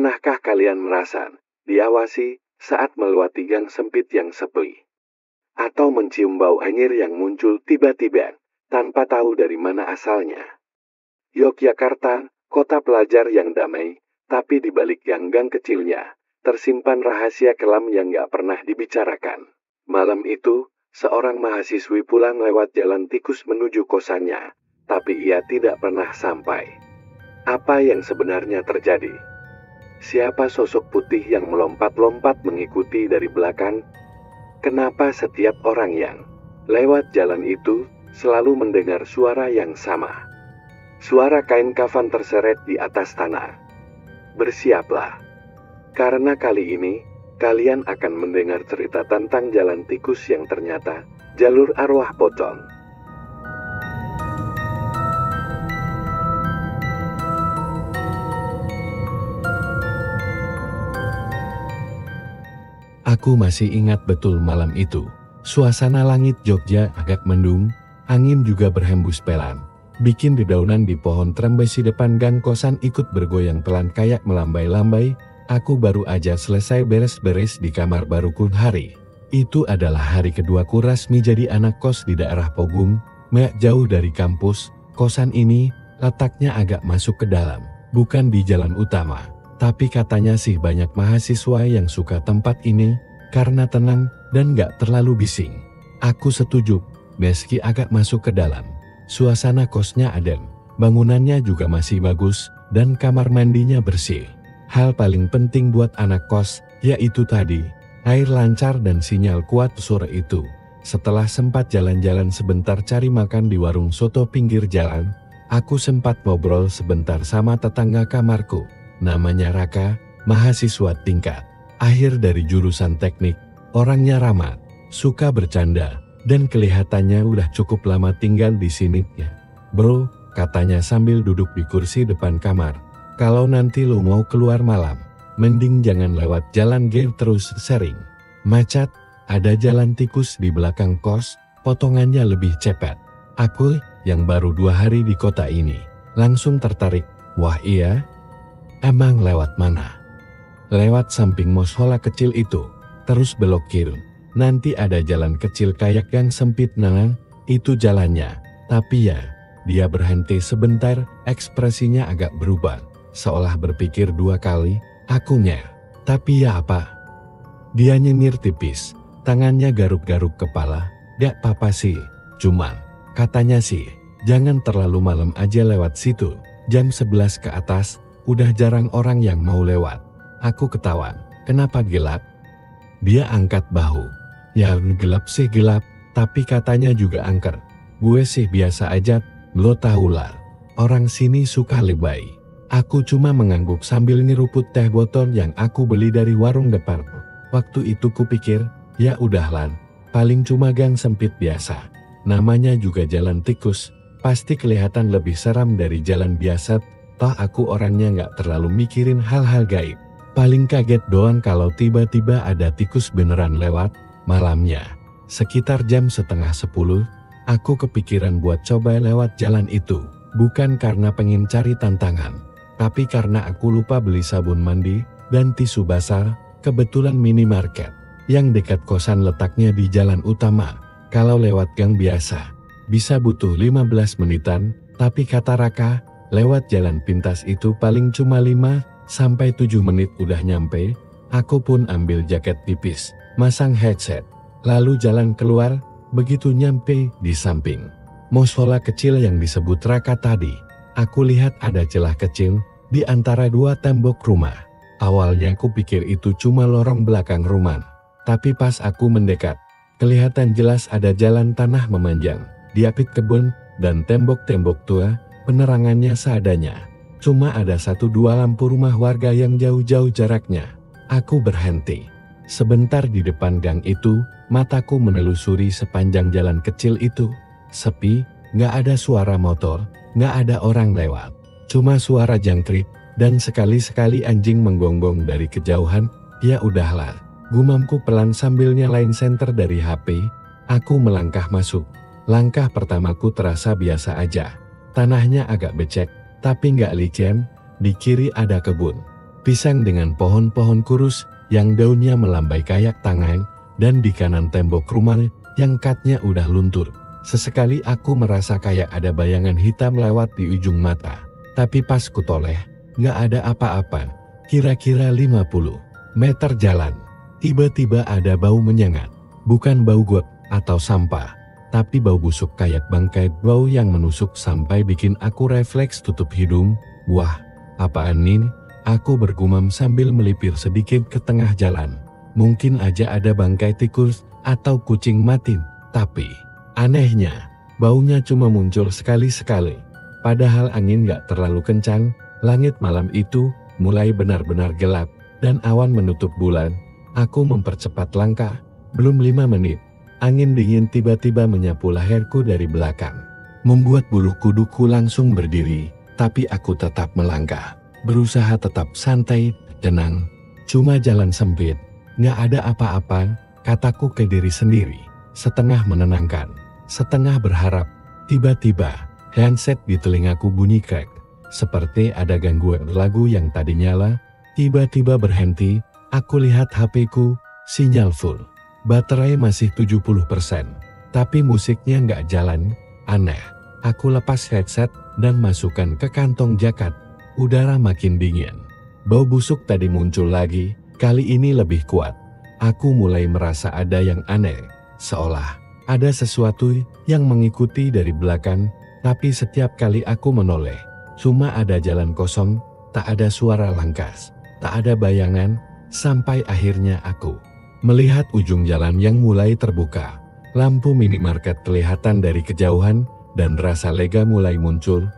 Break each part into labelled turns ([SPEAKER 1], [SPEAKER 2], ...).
[SPEAKER 1] Pernahkah kalian merasa diawasi saat melewati gang sempit yang sepi? Atau mencium bau anyir yang muncul tiba-tiba, tanpa tahu dari mana asalnya? Yogyakarta, kota pelajar yang damai, tapi di balik gang-gang kecilnya, tersimpan rahasia kelam yang gak pernah dibicarakan. Malam itu, seorang mahasiswi pulang lewat jalan tikus menuju kosannya, tapi ia tidak pernah sampai. Apa yang sebenarnya terjadi? Siapa sosok putih yang melompat-lompat mengikuti dari belakang? Kenapa setiap orang yang lewat jalan itu selalu mendengar suara yang sama? Suara kain kafan terseret di atas tanah. Bersiaplah, karena kali ini kalian akan mendengar cerita tentang jalan tikus yang ternyata jalur arwah pocong.
[SPEAKER 2] Aku masih ingat betul malam itu. Suasana langit Jogja agak mendung, angin juga berhembus pelan. Bikin dedaunan di pohon trembesi depan gang kosan ikut bergoyang pelan kayak melambai-lambai. Aku baru aja selesai beres-beres di kamar baruku hari. Itu adalah hari keduaku resmi jadi anak kos di daerah Pogung, gak jauh dari kampus. Kosan ini letaknya agak masuk ke dalam, bukan di jalan utama. Tapi katanya sih banyak mahasiswa yang suka tempat ini, karena tenang dan gak terlalu bising. Aku setuju, meski agak masuk ke dalam. Suasana kosnya adem, bangunannya juga masih bagus, dan kamar mandinya bersih. Hal paling penting buat anak kos, yaitu tadi, air lancar dan sinyal kuat sore itu. Setelah sempat jalan-jalan sebentar cari makan di warung soto pinggir jalan, aku sempat ngobrol sebentar sama tetangga kamarku. Namanya Raka, mahasiswa tingkat akhir dari jurusan teknik. Orangnya ramah, suka bercanda, dan kelihatannya udah cukup lama tinggal di sini ya. Bro, katanya sambil duduk di kursi depan kamar. Kalau nanti lo mau keluar malam, mending jangan lewat jalan G terus sering. Macet, ada jalan tikus di belakang kos, potongannya lebih cepat. Aku, yang baru 2 hari di kota ini, langsung tertarik. Wah iya? Emang lewat mana? Lewat samping musola kecil itu, terus belok kiri. Nanti ada jalan kecil kayak gang sempit itu jalannya. Tapi ya, dia berhenti sebentar, ekspresinya agak berubah. Seolah berpikir 2 kali, akunya. Tapi ya apa? Dia nyengir tipis, tangannya garuk-garuk kepala. Gak apa-apa sih, cuman, katanya sih, jangan terlalu malam aja lewat situ. Jam 11 ke atas, udah jarang orang yang mau lewat. Aku ketawa, kenapa gelap? Dia angkat bahu. Ya gelap sih gelap, tapi katanya juga angker. Gue sih biasa aja, lo tahulah. Orang sini suka lebay. Aku cuma mengangguk sambil nyeruput teh botol yang aku beli dari warung depan. Waktu itu kupikir, ya udahlah, paling cuma gang sempit biasa. Namanya juga jalan tikus, pasti kelihatan lebih seram dari jalan biasa. Toh aku orangnya gak terlalu mikirin hal-hal gaib. Paling kaget doang kalau tiba-tiba ada tikus beneran lewat. Malamnya, sekitar jam setengah 10, aku kepikiran buat coba lewat jalan itu. Bukan karena pengen cari tantangan, tapi karena aku lupa beli sabun mandi dan tisu basah. Kebetulan minimarket yang dekat kosan letaknya di jalan utama. Kalau lewat gang biasa, bisa butuh 15 menitan, tapi kata Raka, lewat jalan pintas itu paling cuma 5-7 menit udah nyampe. Aku pun ambil jaket tipis, masang headset, lalu jalan keluar. Begitu nyampe di samping musola kecil yang disebut Raka tadi, aku lihat ada celah kecil di antara 2 tembok rumah. Awalnya aku pikir itu cuma lorong belakang rumah, tapi pas aku mendekat, kelihatan jelas ada jalan tanah memanjang, diapit kebun dan tembok-tembok tua. Penerangannya seadanya, cuma ada 1-2 lampu rumah warga yang jauh-jauh jaraknya. Aku berhenti sebentar di depan gang itu, mataku menelusuri sepanjang jalan kecil itu. Sepi, gak ada suara motor, gak ada orang lewat, cuma suara jangkrik, dan sekali-sekali anjing menggonggong dari kejauhan. Ya udahlah, gumamku pelan sambil nyalain senter dari HP. Aku melangkah masuk. Langkah pertamaku terasa biasa aja. Tanahnya agak becek, tapi nggak licin. Di kiri ada kebun, pisang dengan pohon-pohon kurus yang daunnya melambai kayak tangan, dan di kanan tembok rumah yang katnya udah luntur. Sesekali aku merasa kayak ada bayangan hitam lewat di ujung mata. Tapi pas kutoleh, gak ada apa-apa. Kira-kira 50 meter jalan. Tiba-tiba ada bau menyengat. Bukan bau got atau sampah, tapi bau busuk kayak bangkai, bau yang menusuk sampai bikin aku refleks tutup hidung. Wah, apaan ini? Aku bergumam sambil melipir sedikit ke tengah jalan. Mungkin aja ada bangkai tikus atau kucing mati, tapi anehnya, baunya cuma muncul sekali-sekali. Padahal angin gak terlalu kencang, langit malam itu mulai benar-benar gelap, dan awan menutup bulan. Aku mempercepat langkah, belum 5 menit. Angin dingin tiba-tiba menyapu leherku dari belakang, membuat bulu kuduku langsung berdiri, tapi aku tetap melangkah, berusaha tetap santai, tenang. Cuma jalan sempit, gak ada apa-apa, kataku ke diri sendiri, setengah menenangkan, setengah berharap. Tiba-tiba, handset di telingaku bunyi krek, seperti ada gangguan lagu yang tadi nyala, tiba-tiba berhenti. Aku lihat HP-ku, sinyal full. Baterai masih 70%, tapi musiknya nggak jalan. Aneh. Aku lepas headset dan masukkan ke kantong jaket. Udara makin dingin. Bau busuk tadi muncul lagi, kali ini lebih kuat. Aku mulai merasa ada yang aneh, seolah ada sesuatu yang mengikuti dari belakang, tapi setiap kali aku menoleh, cuma ada jalan kosong, tak ada suara langkah, tak ada bayangan, sampai akhirnya aku melihat ujung jalan yang mulai terbuka. Lampu minimarket kelihatan dari kejauhan, dan rasa lega mulai muncul.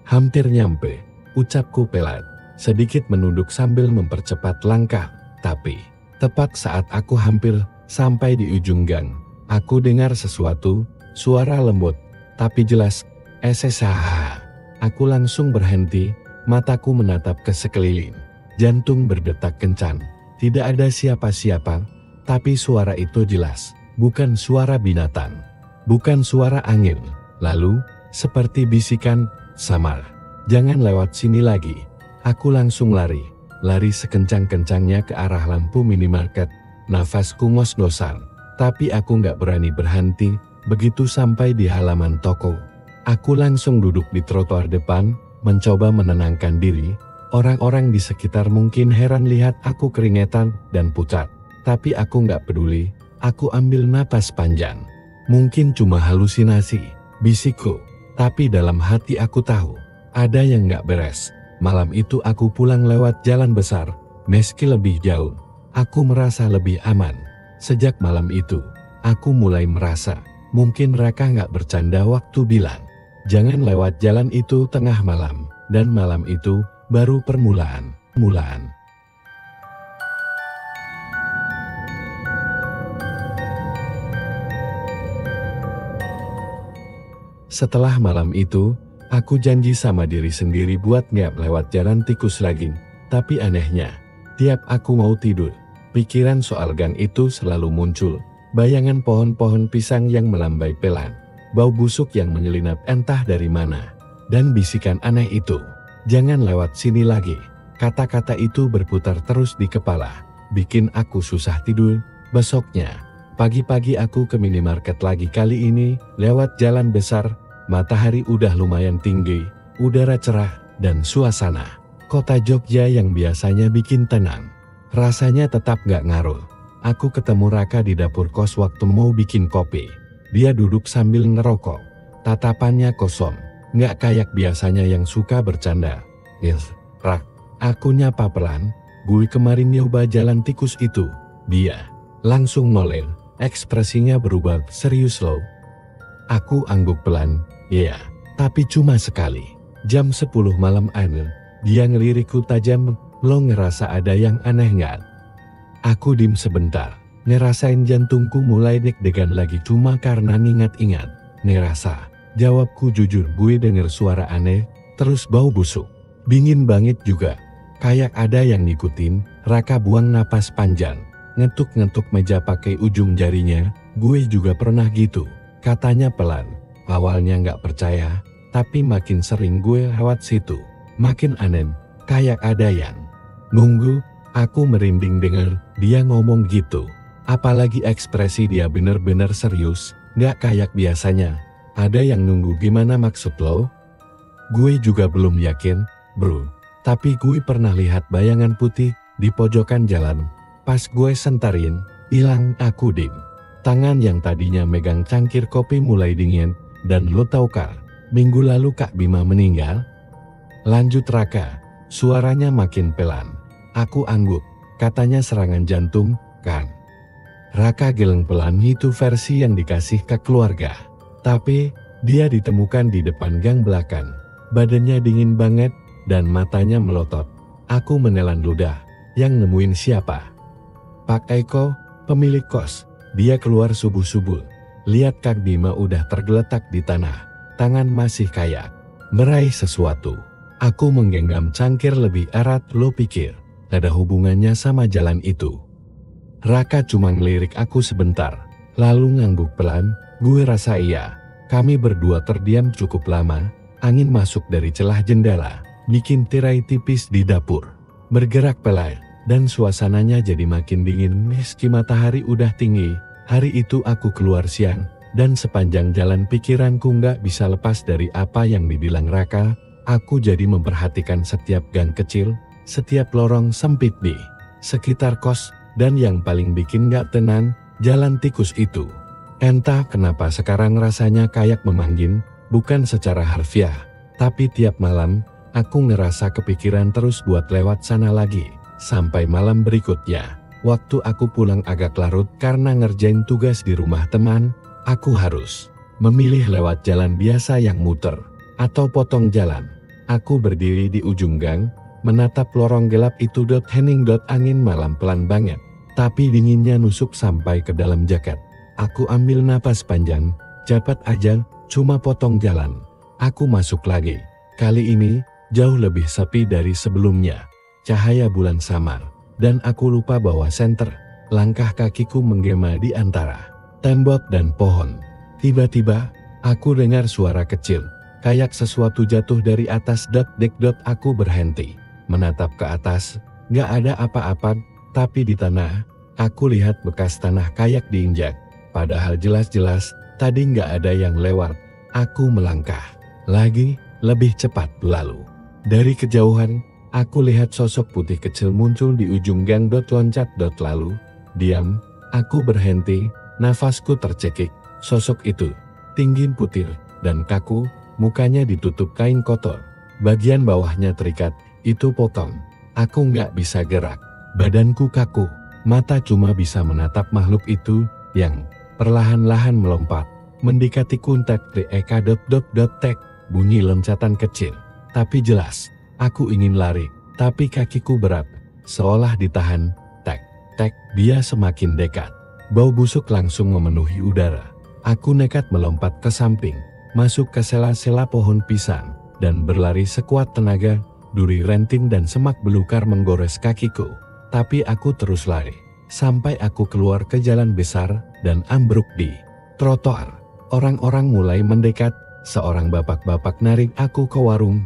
[SPEAKER 2] Hampir nyampe, ucapku pelat, sedikit menunduk sambil mempercepat langkah. Tapi, tepat saat aku hampir sampai di ujung gang, aku dengar sesuatu, suara lembut, tapi jelas, SSH. Aku langsung berhenti, mataku menatap ke sekeliling. Jantung berdetak kencang, tidak ada siapa-siapa, tapi suara itu jelas, bukan suara binatang, bukan suara angin. Lalu, seperti bisikan, samar, jangan lewat sini lagi. Aku langsung lari sekencang-kencangnya ke arah lampu minimarket. Nafasku ngos-ngosan, tapi aku nggak berani berhenti. Begitu sampai di halaman toko, aku langsung duduk di trotoar depan, mencoba menenangkan diri. Orang-orang di sekitar mungkin heran lihat aku keringetan dan pucat, tapi aku nggak peduli. Aku ambil napas panjang. Mungkin cuma halusinasi, bisikku, tapi dalam hati aku tahu, ada yang nggak beres. Malam itu aku pulang lewat jalan besar, meski lebih jauh, aku merasa lebih aman. Sejak malam itu, aku mulai merasa, mungkin Raka nggak bercanda waktu bilang, jangan lewat jalan itu tengah malam, dan malam itu, baru permulaan. Setelah malam itu, aku janji sama diri sendiri buat nggak lewat jalan tikus lagi. Tapi anehnya, tiap aku mau tidur, pikiran soal gang itu selalu muncul. Bayangan pohon-pohon pisang yang melambai pelan, bau busuk yang menyelinap entah dari mana, dan bisikan aneh itu. Jangan lewat sini lagi. Kata-kata itu berputar terus di kepala, bikin aku susah tidur. Besoknya, pagi-pagi aku ke minimarket lagi, kali ini lewat jalan besar. Matahari udah lumayan tinggi, udara cerah, dan suasana kota Jogja yang biasanya bikin tenang, rasanya tetap gak ngaruh. Aku ketemu Raka di dapur kos waktu mau bikin kopi. Dia duduk sambil ngerokok, tatapannya kosong. Nggak kayak biasanya yang suka bercanda. Rak, aku nyapa pelan, gue kemarin nyoba jalan tikus itu. Dia langsung noleh, ekspresinya berubah serius loh. Aku angguk pelan, ya, tapi cuma sekali. Jam 10 malam aneh, dia ngelirikku tajam, lo ngerasa ada yang aneh nggak? Aku dim sebentar, ngerasain jantungku mulai deg-degan lagi cuma karena ngingat-ingat. Ngerasa. Jawabku jujur, gue denger suara aneh, terus bau busuk. Dingin banget juga, kayak ada yang ngikutin. Raka buang napas panjang, ngetuk-ngetuk meja pakai ujung jarinya. Gue juga pernah gitu, katanya pelan. Awalnya nggak percaya, tapi makin sering gue lewat situ, makin aneh, kayak ada yang Nunggu, aku merinding dengar dia ngomong gitu. Apalagi ekspresi dia bener-bener serius, gak kayak biasanya. Ada yang nunggu gimana maksud lo? Gue juga belum yakin, bro. Tapi gue pernah lihat bayangan putih di pojokan jalan. Pas gue sentarin, hilang aku dim. Tangan yang tadinya megang cangkir kopi mulai dingin. Dan lo tau kah, minggu lalu Kak Bima meninggal? Lanjut Raka, suaranya makin pelan. Aku angguk, katanya serangan jantung, kan? Raka geleng pelan, itu versi yang dikasih ke keluarga. Tapi, dia ditemukan di depan gang belakang. Badannya dingin banget, dan matanya melotot. Aku menelan ludah, yang nemuin siapa? Pak Eko, pemilik kos. Dia keluar subuh-subuh. Lihat Kak Bima udah tergeletak di tanah. Tangan masih kayak meraih sesuatu. Aku menggenggam cangkir lebih erat. Lo pikir ada hubungannya sama jalan itu? Raka cuma ngelirik aku sebentar, lalu ngangguk pelan. Gue rasa iya. Kami berdua terdiam cukup lama. Angin masuk dari celah jendela, bikin tirai tipis di dapur bergerak pelan, dan suasananya jadi makin dingin meski matahari udah tinggi. Hari itu aku keluar siang, dan sepanjang jalan pikiranku nggak bisa lepas dari apa yang dibilang Raka. Aku jadi memperhatikan setiap gang kecil, setiap lorong sempit di sekitar kos, dan yang paling bikin nggak tenang, jalan tikus itu. Entah kenapa sekarang rasanya kayak memanggil, bukan secara harfiah, tapi tiap malam, aku ngerasa kepikiran terus buat lewat sana lagi, sampai malam berikutnya. Waktu aku pulang agak larut karena ngerjain tugas di rumah teman, aku harus memilih lewat jalan biasa yang muter, atau potong jalan. Aku berdiri di ujung gang, menatap lorong gelap itu. Hening. Angin malam pelan banget, tapi dinginnya nusuk sampai ke dalam jaket. Aku ambil napas panjang, cepat aja, cuma potong jalan. Aku masuk lagi. Kali ini, jauh lebih sepi dari sebelumnya. Cahaya bulan samar. Dan aku lupa bawa senter. Langkah kakiku menggema di antara tembok dan pohon. Tiba-tiba, aku dengar suara kecil, kayak sesuatu jatuh dari atas. Aku berhenti, menatap ke atas. Gak ada apa-apa, tapi di tanah, aku lihat bekas tanah kayak diinjak. Padahal jelas-jelas, tadi gak ada yang lewat. Aku melangkah lagi, lebih cepat lalu. Dari kejauhan, aku lihat sosok putih kecil muncul di ujung gang. Loncat. Lalu, diam, aku berhenti, nafasku tercekik. Sosok itu, tinggi putih, dan kaku, mukanya ditutup kain kotor. Bagian bawahnya terikat, itu potong. Aku nggak bisa gerak, badanku kaku, mata cuma bisa menatap makhluk itu, yang perlahan-lahan melompat, mendekati kuntek. Tek, bunyi loncatan kecil, tapi jelas. Aku ingin lari, tapi kakiku berat, seolah ditahan. Tek, dia semakin dekat. Bau busuk langsung memenuhi udara. Aku nekat melompat ke samping, masuk ke sela-sela pohon pisang, dan berlari sekuat tenaga. Duri renting dan semak belukar menggores kakiku. Tapi aku terus lari, sampai aku keluar ke jalan besar, dan ambruk di trotoar. Orang-orang mulai mendekat, seorang bapak-bapak narik aku ke warung.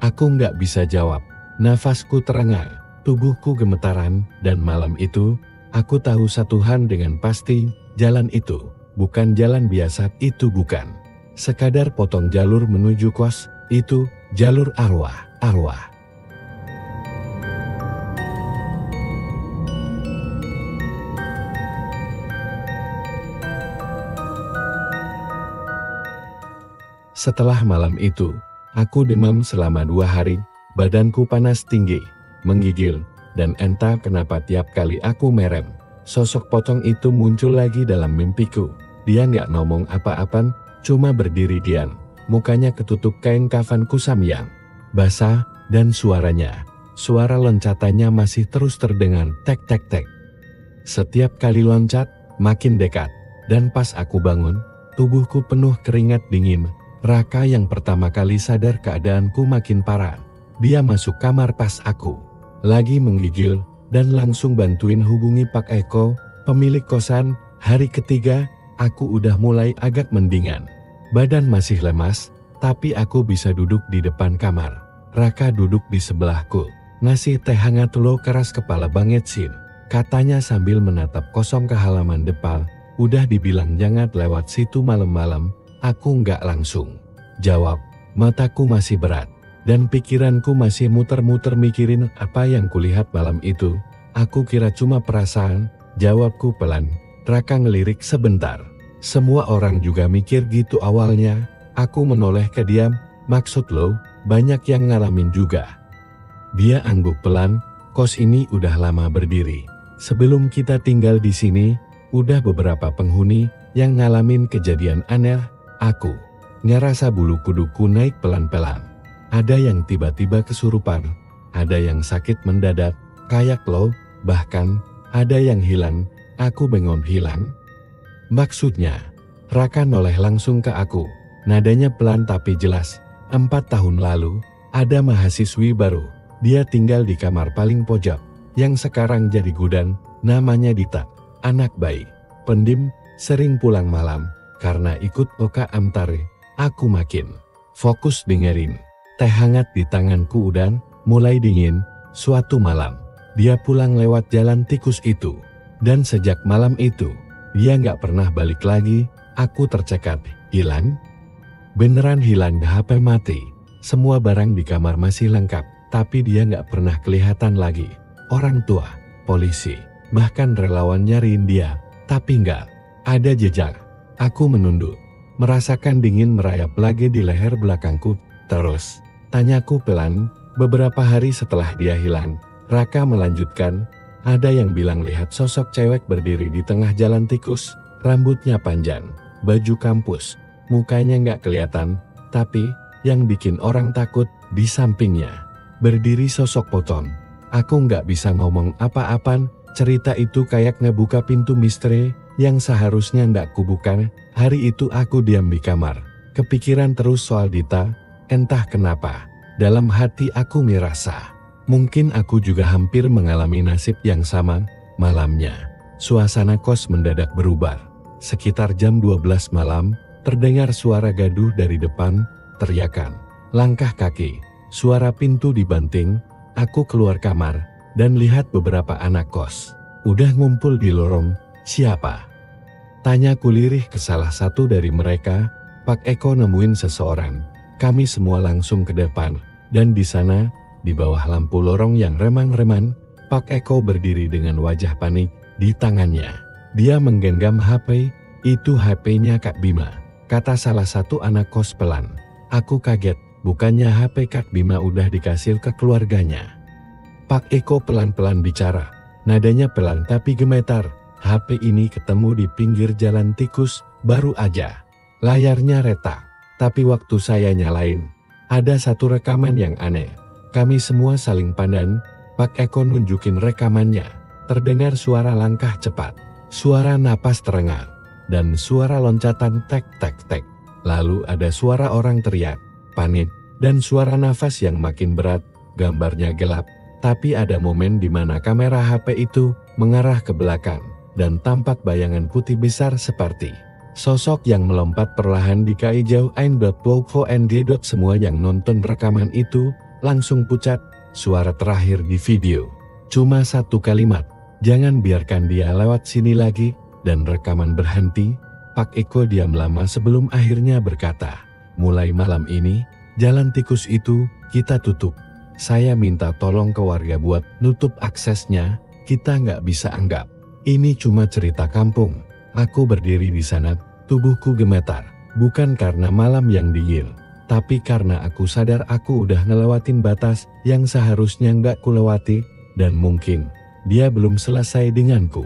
[SPEAKER 2] Aku nggak bisa jawab, nafasku terengah, tubuhku gemetaran, dan malam itu, aku tahu satu hal dengan pasti, jalan itu, bukan jalan biasa, itu bukan sekadar potong jalur menuju kos, itu jalur arwah. Setelah malam itu, aku demam selama 2 hari, badanku panas tinggi, menggigil, dan entah kenapa tiap kali aku merem, sosok pocong itu muncul lagi dalam mimpiku. Dia nggak ngomong apa-apa, cuma berdiri diam, mukanya ketutup kain kafan kusam yang basah, dan suara loncatannya masih terus terdengar. Tek. Setiap kali loncat, makin dekat, dan pas aku bangun, tubuhku penuh keringat dingin. Raka yang pertama kali sadar keadaanku makin parah. Dia masuk kamar pas aku lagi menggigil, dan langsung bantuin hubungi Pak Eko, pemilik kosan. Hari ketiga, aku udah mulai agak mendingan. Badan masih lemas, tapi aku bisa duduk di depan kamar. Raka duduk di sebelahku. Ngasih teh hangat lo keras kepala banget Sin, katanya sambil menatap kosong ke halaman depan. Udah dibilang jangan lewat situ malam-malam, aku nggak langsung jawab. Mataku masih berat, dan pikiranku masih muter-muter mikirin apa yang kulihat malam itu. Aku kira cuma perasaan, jawabku pelan. Raka ngelirik sebentar. Semua orang juga mikir gitu awalnya. Aku menoleh ke dia, maksud lo, banyak yang ngalamin juga. Dia angguk pelan, kos ini udah lama berdiri. Sebelum kita tinggal di sini, udah beberapa penghuni yang ngalamin kejadian aneh. Aku ngerasa bulu kuduku naik pelan-pelan. Ada yang tiba-tiba kesurupan, ada yang sakit mendadak, kayak lo, bahkan ada yang hilang. Aku bengong. Hilang? Maksudnya? Raka noleh langsung ke aku. Nadanya pelan tapi jelas. 4 tahun lalu, ada mahasiswi baru. Dia tinggal di kamar paling pojok, yang sekarang jadi gudang, namanya Dita. Anak baik, pendim, sering pulang malam. Karena ikut OKM Tari, aku makin fokus dengerin. Teh hangat di tanganku udah mulai dingin. Suatu malam, dia pulang lewat jalan tikus itu. Dan sejak malam itu, dia nggak pernah balik lagi. Aku tercekat. Hilang? Beneran hilang. HP mati. Semua barang di kamar masih lengkap. Tapi dia nggak pernah kelihatan lagi. Orang tua, polisi, bahkan relawan nyariin dia. Tapi nggak ada jejak. Aku menunduk. Merasakan dingin merayap lagi di leher belakangku. Terus, tanyaku pelan. Beberapa hari setelah dia hilang, Raka melanjutkan. Ada yang bilang lihat sosok cewek berdiri di tengah jalan tikus. Rambutnya panjang, baju kampus, mukanya nggak kelihatan. Tapi, yang bikin orang takut, di sampingnya berdiri sosok Poton. Aku nggak bisa ngomong apa-apaan. Cerita itu kayak ngebuka pintu misteri yang seharusnya nggak kubuka. Hari itu aku diam di kamar, kepikiran terus soal Dita. Entah kenapa, dalam hati aku merasa mungkin aku juga hampir mengalami nasib yang sama. Malamnya, suasana kos mendadak berubah. Sekitar jam 12 malam, terdengar suara gaduh dari depan, teriakan, langkah kaki, suara pintu dibanting. Aku keluar kamar dan lihat beberapa anak kos udah ngumpul di lorong. Siapa? Tanyaku lirih ke salah satu dari mereka. Pak Eko nemuin seseorang. Kami semua langsung ke depan, dan di sana, di bawah lampu lorong yang remang-remang, Pak Eko berdiri dengan wajah panik. Di tangannya, dia menggenggam HP. Itu HP-nya Kak Bima, kata salah satu anak kos pelan. Aku kaget. Bukannya HP Kak Bima udah dikasih ke keluarganya. Pak Eko pelan-pelan bicara. Nadanya pelan tapi gemetar. HP ini ketemu di pinggir jalan tikus, baru aja. Layarnya retak. Tapi waktu saya nyalain, ada satu rekaman yang aneh. Kami semua saling pandang. Pak Eko nunjukin rekamannya. Terdengar suara langkah cepat, suara napas terengah, dan suara loncatan tek-tek-tek. Lalu ada suara orang teriak, panik, dan suara nafas yang makin berat. Gambarnya gelap, tapi ada momen di mana kamera HP itu mengarah ke belakang, dan tampak bayangan putih besar seperti sosok yang melompat perlahan di kai jauh. Semua yang nonton rekaman itu langsung pucat. Suara terakhir di video cuma satu kalimat, jangan biarkan dia lewat sini lagi, dan rekaman berhenti. Pak Eko diam lama sebelum akhirnya berkata, mulai malam ini, jalan tikus itu kita tutup. Saya minta tolong ke warga buat nutup aksesnya. Kita nggak bisa anggap ini cuma cerita kampung. Aku berdiri di sana, tubuhku gemetar. Bukan karena malam yang dingin, tapi karena aku sadar aku udah ngelewatin batas yang seharusnya nggak kulewati. Dan mungkin dia belum selesai denganku.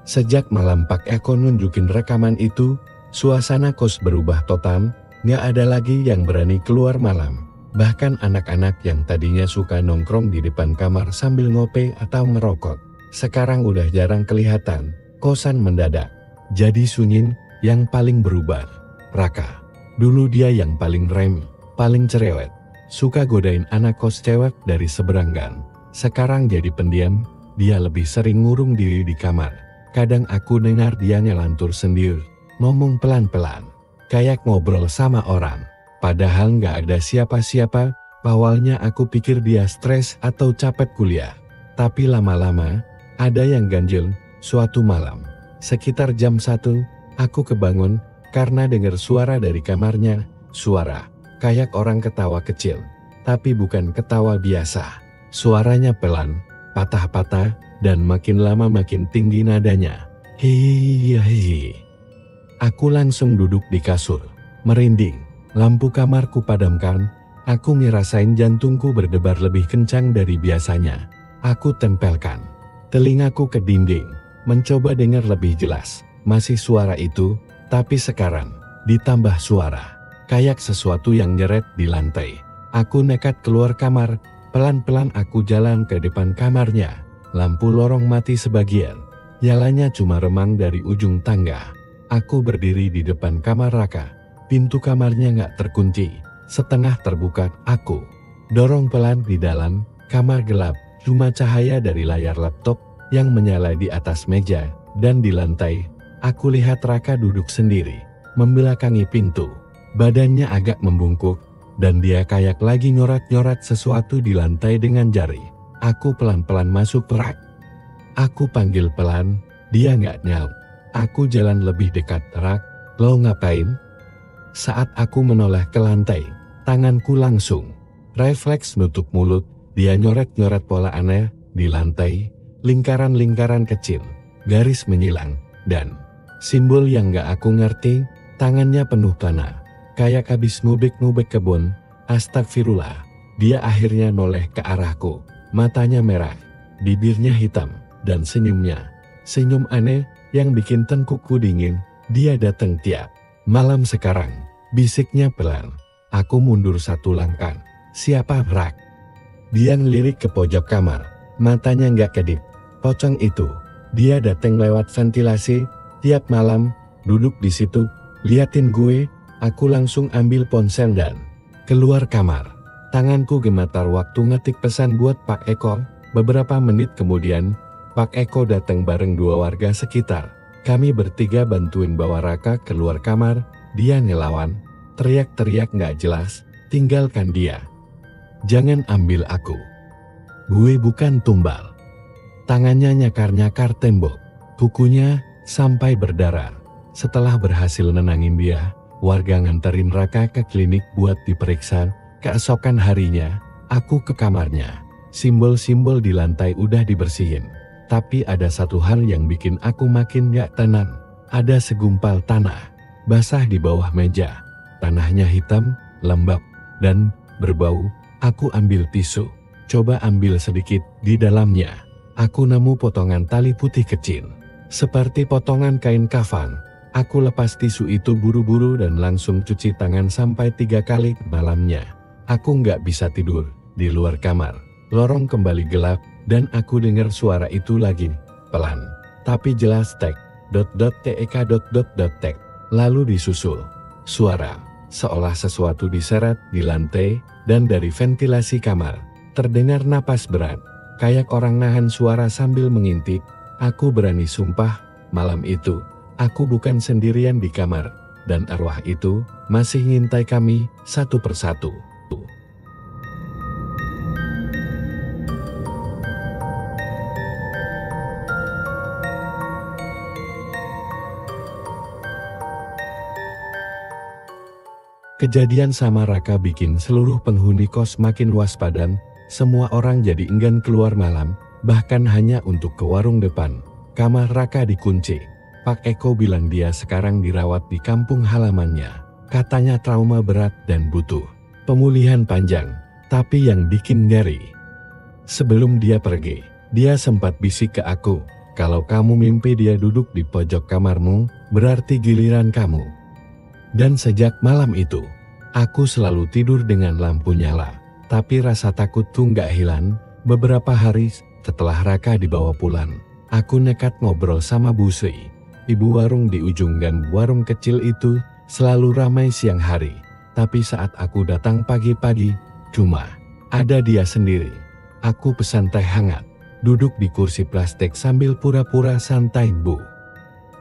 [SPEAKER 2] Sejak malam Pak Eko nunjukin rekaman itu, suasana kos berubah total. Nggak ada lagi yang berani keluar malam. Bahkan anak-anak yang tadinya suka nongkrong di depan kamar sambil ngopi atau ngerokok, sekarang udah jarang kelihatan. Kosan mendadak jadi sunyi. Yang paling berubah, Raka. Dulu dia yang paling rem, paling cerewet, suka godain anak kos cewek dari seberang gang. Sekarang jadi pendiam, dia lebih sering ngurung diri di kamar. Kadang aku dengar dia nyelantur sendiri, ngomong pelan-pelan, kayak ngobrol sama orang. Padahal nggak ada siapa-siapa. Awalnya aku pikir dia stres atau capek kuliah. Tapi lama-lama, ada yang ganjil. Suatu malam, sekitar jam 1, aku kebangun karena dengar suara dari kamarnya. Suara kayak orang ketawa kecil, tapi bukan ketawa biasa. Suaranya pelan, patah-patah, dan makin lama makin tinggi nadanya. Hihihi. Aku langsung duduk di kasur, merinding. Lampu kamarku padamkan. Aku ngerasain jantungku berdebar lebih kencang dari biasanya. Aku tempelkan telingaku ke dinding, mencoba dengar lebih jelas. Masih suara itu, tapi sekarang ditambah suara kayak sesuatu yang nyeret di lantai. Aku nekat keluar kamar. Pelan-pelan aku jalan ke depan kamarnya. Lampu lorong mati sebagian, nyalanya cuma remang dari ujung tangga. Aku berdiri di depan kamar Raka. Pintu kamarnya nggak terkunci, setengah terbuka. Aku dorong pelan di dalam. Kamar gelap, cuma cahaya dari layar laptop yang menyala di atas meja. Dan di lantai, aku lihat Raka duduk sendiri, membelakangi pintu. Badannya agak membungkuk, dan dia kayak lagi nyorat-nyorat sesuatu di lantai dengan jari. Aku pelan-pelan masuk rak. Aku panggil pelan, dia nggak nyaut. Aku jalan lebih dekat rak. Lo ngapain? Saat aku menoleh ke lantai, tanganku langsung refleks nutup mulut. Dia nyoret-nyoret pola aneh di lantai, lingkaran-lingkaran kecil, garis menyilang, dan simbol yang nggak aku ngerti. Tangannya penuh tanah, kayak habis ngubek-ngubek kebun. Astagfirullah. Dia akhirnya noleh ke arahku. Matanya merah, bibirnya hitam, dan senyumnya senyum aneh yang bikin tengkukku dingin. Dia datang tiap malam sekarang, bisiknya pelan. Aku mundur satu langkah. Siapa Rak? Dia ngelirik ke pojok kamar, matanya nggak kedip. Pocong itu, dia datang lewat ventilasi tiap malam, duduk di situ, liatin gue. Aku langsung ambil ponsel dan keluar kamar. Tanganku gemetar waktu ngetik pesan buat Pak Eko. Beberapa menit kemudian, Pak Eko datang bareng 2 warga sekitar. Kami bertiga bantuin bawa Raka keluar kamar. Dia ngelawan, teriak-teriak nggak jelas, tinggalkan dia. Jangan ambil aku. Gue bukan tumbal. Tangannya nyakar-nyakar tembok, kukunya sampai berdarah. Setelah berhasil nenangin dia, warga nganterin Raka ke klinik buat diperiksa. Keesokan harinya, aku ke kamarnya. Simbol-simbol di lantai udah dibersihin. Tapi ada satu hal yang bikin aku makin gak tenang. Ada segumpal tanah basah di bawah meja. Tanahnya hitam, lembab, dan berbau. Aku ambil tisu, coba ambil sedikit di dalamnya. Aku nemu potongan tali putih kecil, seperti potongan kain kafan. Aku lepas tisu itu buru-buru dan langsung cuci tangan sampai 3 kali malamnya. Aku nggak bisa tidur di luar kamar. Lorong kembali gelap dan aku dengar suara itu lagi, pelan, tapi jelas tek, tek. Lalu disusul suara, seolah sesuatu diseret di lantai dan dari ventilasi kamar. Terdengar napas berat, kayak orang nahan suara sambil mengintip. Aku berani sumpah, malam itu, aku bukan sendirian di kamar, dan arwah itu masih ngintai kami satu persatu. Kejadian sama Raka bikin seluruh penghuni kos makin waspada. Semua orang jadi enggan keluar malam, bahkan hanya untuk ke warung depan. Kamar Raka dikunci. Pak Eko bilang dia sekarang dirawat di kampung halamannya. Katanya trauma berat dan butuh pemulihan panjang. Tapi yang bikin ngeri, sebelum dia pergi, dia sempat bisik ke aku, kalau kamu mimpi dia duduk di pojok kamarmu, berarti giliran kamu. Dan sejak malam itu, aku selalu tidur dengan lampu nyala. Tapi rasa takut tuh nggak hilang. Beberapa hari setelah Raka dibawa pulang, aku nekat ngobrol sama Bu Sri. Ibu warung di ujung gang warung kecil itu selalu ramai siang hari. Tapi saat aku datang pagi-pagi, cuma ada dia sendiri. Aku pesan teh hangat, duduk di kursi plastik sambil pura-pura santai, Bu.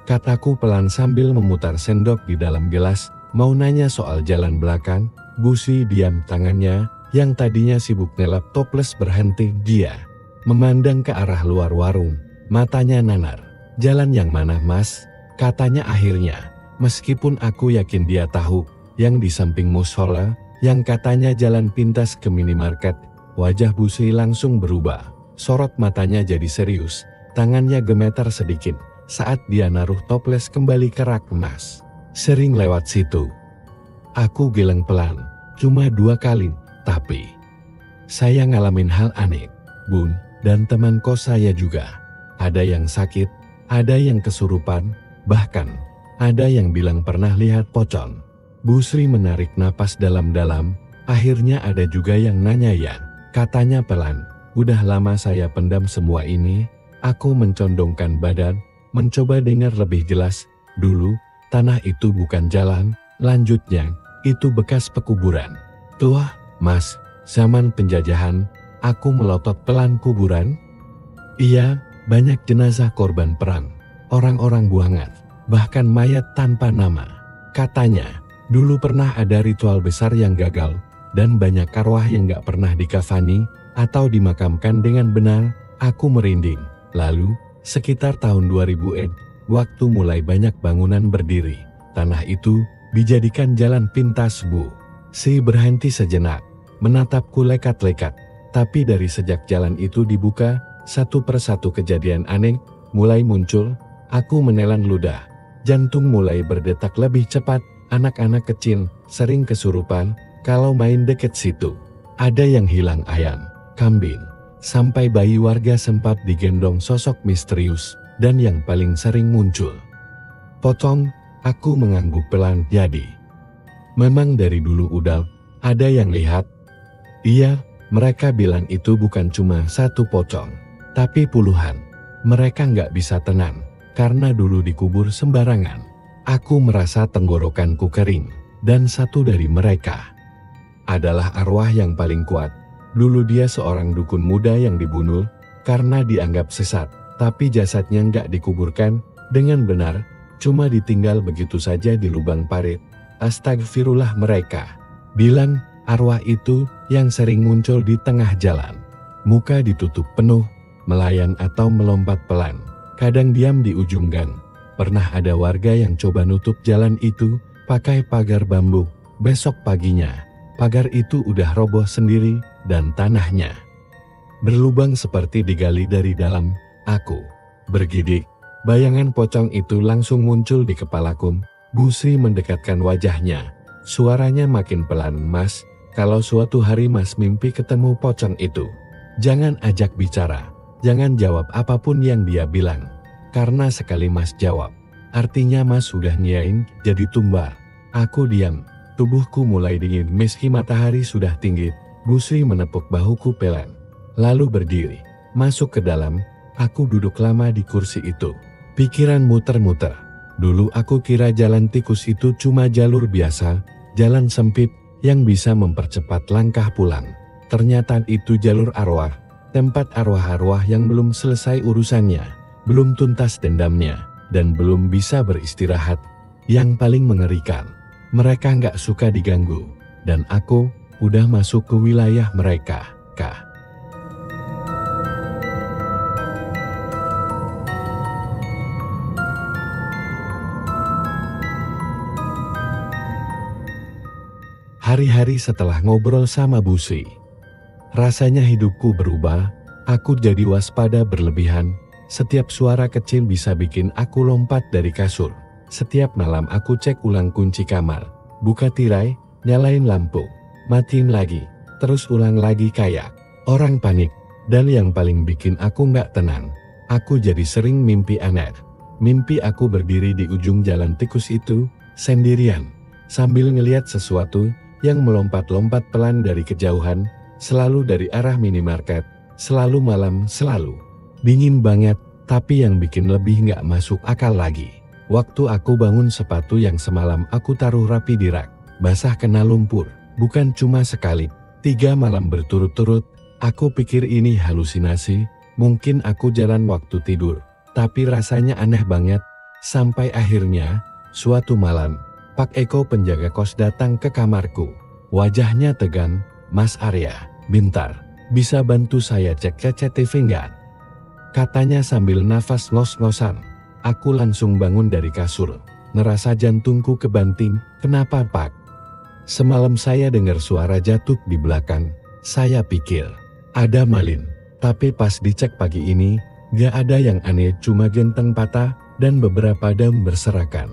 [SPEAKER 2] Kataku pelan sambil memutar sendok di dalam gelas, mau nanya soal jalan belakang. Bu Sri diam, tangannya yang tadinya sibuk ngelap toples berhenti. Dia memandang ke arah luar warung, matanya nanar. Jalan yang mana, Mas? Katanya akhirnya, meskipun aku yakin dia tahu, yang di samping musola, yang katanya jalan pintas ke minimarket. Wajah Bu Sri langsung berubah, sorot matanya jadi serius, tangannya gemetar sedikit saat dia naruh toples kembali ke rak emas. Sering lewat situ. Aku geleng pelan, cuma 2 kali, tapi saya ngalamin hal aneh, Bun, dan teman kos saya juga. Ada yang sakit, ada yang kesurupan, bahkan ada yang bilang pernah lihat pocong. Bu Sri menarik napas dalam-dalam, akhirnya ada juga yang nanya ya, katanya pelan. Udah lama saya pendam semua ini. Aku mencondongkan badan, mencoba dengar lebih jelas. Dulu, tanah itu bukan jalan, lanjutnya, itu bekas pekuburan. Tuh, Mas, zaman penjajahan, aku melotot pelan. Kuburan? Iya, banyak jenazah korban perang, orang-orang buangan, bahkan mayat tanpa nama. Katanya, dulu pernah ada ritual besar yang gagal, dan banyak arwah yang gak pernah dikafani atau dimakamkan dengan benar. Aku merinding. Lalu, sekitar tahun 2000, waktu mulai banyak bangunan berdiri, tanah itu dijadikan jalan pintas, Bu. Si berhenti sejenak, menatapku lekat-lekat. Tapi dari sejak jalan itu dibuka, satu persatu kejadian aneh mulai muncul. Aku menelan ludah, jantung mulai berdetak lebih cepat. Anak-anak kecil sering kesurupan kalau main deket situ. Ada yang hilang ayam, kambing, sampai bayi warga sempat digendong sosok misterius. Dan yang paling sering muncul pocong. Aku mengangguk pelan. Jadi memang dari dulu udah ada yang lihat? Iya, mereka bilang itu bukan cuma satu pocong, tapi puluhan. Mereka nggak bisa tenang, karena dulu dikubur sembarangan. Aku merasa tenggorokanku kering, dan satu dari mereka adalah arwah yang paling kuat. Dulu dia seorang dukun muda yang dibunuh karena dianggap sesat, tapi jasadnya nggak dikuburkan dengan benar, cuma ditinggal begitu saja di lubang parit. Astagfirullah, mereka bilang arwah itu yang sering muncul di tengah jalan. Muka ditutup penuh, melayan atau melompat pelan, kadang diam di ujung gang. Pernah ada warga yang coba nutup jalan itu pakai pagar bambu. Besok paginya, pagar itu udah roboh sendiri dan tanahnya berlubang seperti digali dari dalam. Aku bergidik. Bayangan pocong itu langsung muncul di kepalaku. Bu Sri mendekatkan wajahnya. Suaranya makin pelan. Mas, kalau suatu hari Mas mimpi ketemu pocong itu, jangan ajak bicara. Jangan jawab apapun yang dia bilang. Karena sekali Mas jawab, artinya Mas sudah ngiyain jadi tumbar. Aku diam. Tubuhku mulai dingin meski matahari sudah tinggi. Bu Sri menepuk bahuku pelan, lalu berdiri, masuk ke dalam. Aku duduk lama di kursi itu. Pikiran muter-muter. Dulu aku kira jalan tikus itu cuma jalur biasa, jalan sempit yang bisa mempercepat langkah pulang. Ternyata itu jalur arwah, tempat arwah-arwah yang belum selesai urusannya, belum tuntas dendamnya, dan belum bisa beristirahat. Yang paling mengerikan, mereka nggak suka diganggu, dan aku udah masuk ke wilayah mereka, Kak. Hari-hari setelah ngobrol sama Bu Sri, rasanya hidupku berubah. Aku jadi waspada berlebihan. Setiap suara kecil bisa bikin aku lompat dari kasur. Setiap malam aku cek ulang kunci kamar, buka tirai, nyalain lampu, matiin lagi, terus ulang lagi kayak orang panik. Dan yang paling bikin aku nggak tenang, aku jadi sering mimpi aneh. Mimpi aku berdiri di ujung jalan tikus itu, sendirian, sambil ngeliat sesuatu yang melompat-lompat pelan dari kejauhan, selalu dari arah minimarket, selalu malam, selalu dingin banget. Tapi yang bikin lebih nggak masuk akal lagi, waktu aku bangun sepatu yang semalam aku taruh rapi di rak, basah kena lumpur. Bukan cuma sekali, 3 malam berturut-turut. Aku pikir ini halusinasi, Mungkin aku jalan waktu tidur, tapi rasanya aneh banget. Sampai akhirnya, suatu malam, Pak Eko penjaga kos datang ke kamarku. Wajahnya tegang. "Mas Arya, bentar, bisa bantu saya cek CCTV nggak?" Katanya sambil nafas ngos-ngosan. Aku langsung bangun dari kasur. Ngerasa jantungku kebanting. "Kenapa, Pak?" "Semalam saya dengar suara jatuh di belakang. Saya pikir ada malin. Tapi pas dicek pagi ini, gak ada yang aneh, cuma genteng patah dan beberapa daun berserakan."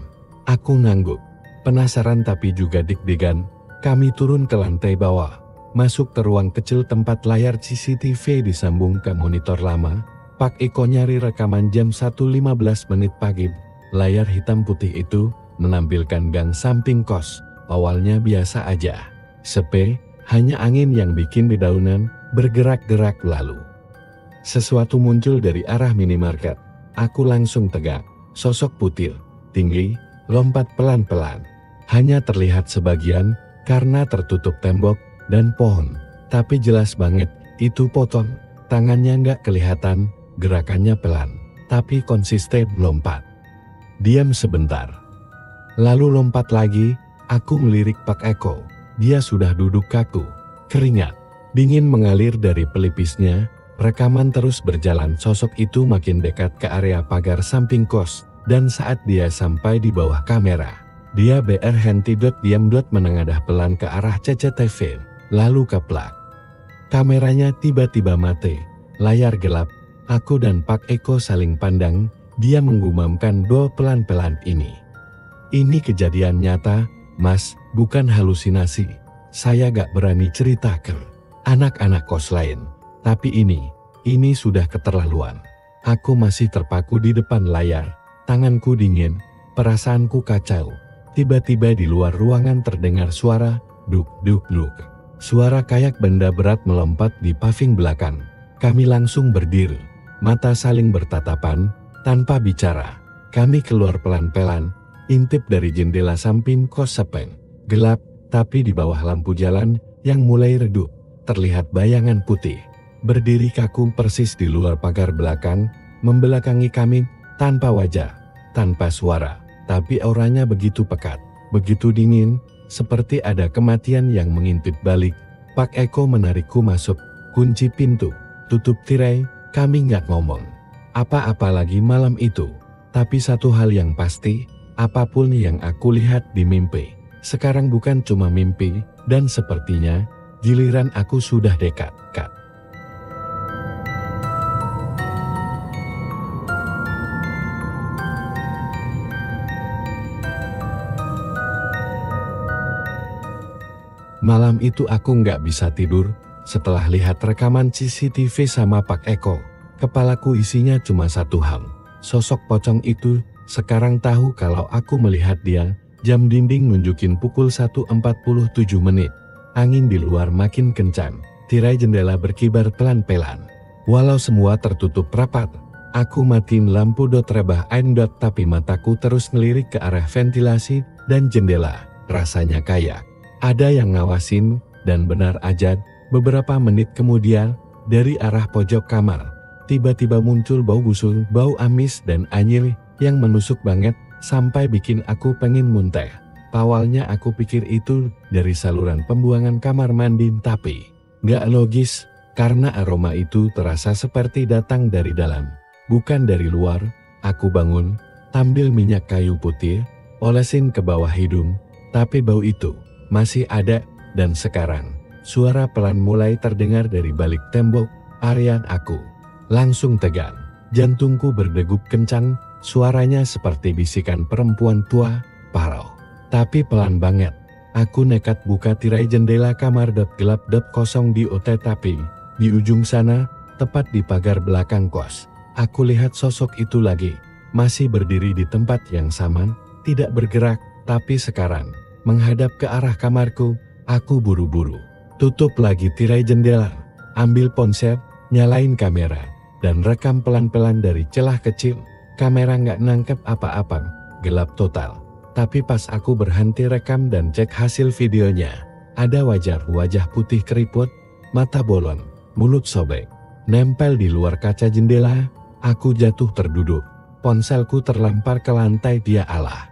[SPEAKER 2] Aku ngangguk. Penasaran tapi juga deg-degan. Kami turun ke lantai bawah. Masuk ke ruang kecil tempat layar CCTV disambung ke monitor lama. Pak Eko nyari rekaman jam 1.15 menit pagi. Layar hitam putih itu menampilkan gang samping kos. Awalnya biasa aja. Sepi, hanya angin yang bikin dedaunan bergerak-gerak lalu. Sesuatu muncul dari arah minimarket. Aku langsung tegak. Sosok putih, tinggi, lompat pelan-pelan. Hanya terlihat sebagian karena tertutup tembok dan pohon. Tapi jelas banget, itu potong. Tangannya nggak kelihatan, gerakannya pelan. Tapi konsisten lompat. Diam sebentar. Lalu lompat lagi. Aku melirik Pak Eko. Dia sudah duduk kaku. Keringat dingin mengalir dari pelipisnya. Rekaman terus berjalan. Sosok itu makin dekat ke area pagar samping kos. Dan saat dia sampai di bawah kamera, dia berhenti diam menengadah pelan ke arah CCTV. Lalu keplak. Kameranya tiba-tiba mati. Layar gelap. Aku dan Pak Eko saling pandang. Dia menggumamkan doa pelan-pelan ini. "Ini kejadian nyata, Mas, bukan halusinasi. Saya gak berani cerita ke anak-anak kos lain. Tapi ini sudah keterlaluan." Aku masih terpaku di depan layar. Tanganku dingin, perasaanku kacau. Tiba-tiba di luar ruangan terdengar suara duk-duk-duk. Suara kayak benda berat melompat di paving belakang. Kami langsung berdiri. Mata saling bertatapan, tanpa bicara. Kami keluar pelan-pelan, intip dari jendela samping kos sepeng. Gelap, tapi di bawah lampu jalan yang mulai redup, terlihat bayangan putih. Berdiri kaku persis di luar pagar belakang, membelakangi kami, tanpa wajah, tanpa suara. Tapi auranya begitu pekat, begitu dingin, seperti ada kematian yang mengintip balik. Pak Eko menarikku masuk, kunci pintu, tutup tirai. Kami nggak ngomong apa-apa lagi malam itu. Tapi satu hal yang pasti, apapun yang aku lihat di mimpi, sekarang bukan cuma mimpi, dan sepertinya giliran aku sudah dekat. Malam itu aku nggak bisa tidur. Setelah lihat rekaman CCTV sama Pak Eko, kepalaku isinya cuma satu hal. Sosok pocong itu. Sekarang tahu kalau aku melihat dia. Jam dinding nunjukin pukul 1.47 menit. Angin di luar makin kencang. Tirai jendela berkibar pelan-pelan. Walau semua tertutup rapat, aku matiin lampu rebah ain tapi mataku terus ngelirik ke arah ventilasi dan jendela. Rasanya kayak ada yang ngawasin, dan benar aja. Beberapa menit kemudian, dari arah pojok kamar, tiba-tiba muncul bau busuk, bau amis dan anyir yang menusuk banget, sampai bikin aku pengen muntah. Awalnya aku pikir itu dari saluran pembuangan kamar mandi, tapi gak logis, karena aroma itu terasa seperti datang dari dalam, bukan dari luar. Aku bangun, ambil minyak kayu putih, olesin ke bawah hidung, tapi bau itu masih ada. Dan sekarang, suara pelan mulai terdengar dari balik tembok. Arya, aku langsung tegang. Jantungku berdegup kencang, suaranya seperti bisikan perempuan tua, parau. Tapi pelan banget. Aku nekat buka tirai jendela kamar gelap kosong di tapi di ujung sana, tepat di pagar belakang kos, aku lihat sosok itu lagi. Masih berdiri di tempat yang sama, tidak bergerak, tapi sekarang menghadap ke arah kamarku. Aku buru-buru tutup lagi tirai jendela, ambil ponsel, nyalain kamera, dan rekam pelan-pelan dari celah kecil. Kamera nggak nangkep apa-apa, gelap total. Tapi pas aku berhenti rekam dan cek hasil videonya, ada wajah putih keriput, mata bolong, mulut sobek, nempel di luar kaca jendela. Aku jatuh terduduk. Ponselku terlempar ke lantai. Dia Allah.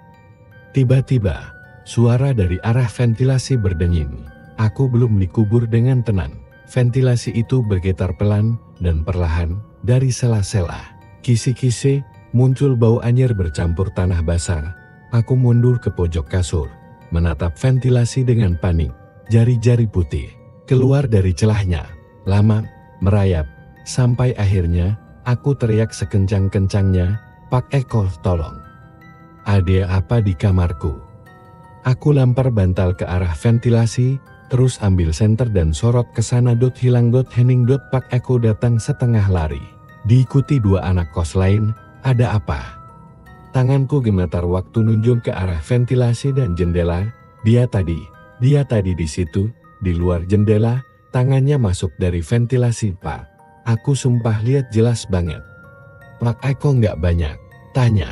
[SPEAKER 2] Tiba-tiba, suara dari arah ventilasi berdenging. Aku belum dikubur dengan tenang. Ventilasi itu bergetar pelan dan perlahan dari sela-sela. Kisi-kisi, muncul bau anyir bercampur tanah basah. Aku mundur ke pojok kasur, menatap ventilasi dengan panik. Jari-jari putih keluar dari celahnya, lama, merayap, sampai akhirnya aku teriak sekencang-kencangnya, "Pak Eko, tolong. Ada apa di kamarku?" Aku lempar bantal ke arah ventilasi, terus ambil senter dan sorot ke sana. Hilang. Hening. Pak Eko datang setengah lari. Diikuti 2 anak kos lain. Ada apa? Tanganku gemetar waktu nunjuk ke arah ventilasi dan jendela. Dia tadi di situ, di luar jendela, tangannya masuk dari ventilasi, Pak. Aku sumpah lihat jelas banget. Pak Eko nggak banyak tanya.